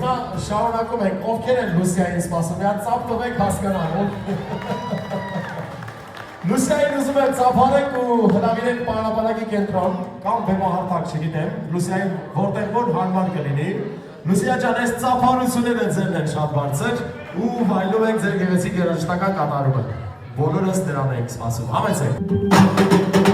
հիմա շարունակում ենք, ովքեր են Լուսիային սպասում, միա ծապ տվեք հասկանան, Լուսիային ուզում եմ ծապարեք ու հրավիրենք պահանապանակի կենտրոն, կամ բեմահարթակ չգիտեմ, Լուսիային որտեղ որ հարմար կլինի, Լուսիա ջան, այս ծապարությունները ձերն են շատ բարձր ու վայելում ենք ձեր գեղեցիկ երաժշտական կատարումը, բոլորս դրան ենք սպասում, համեցեք։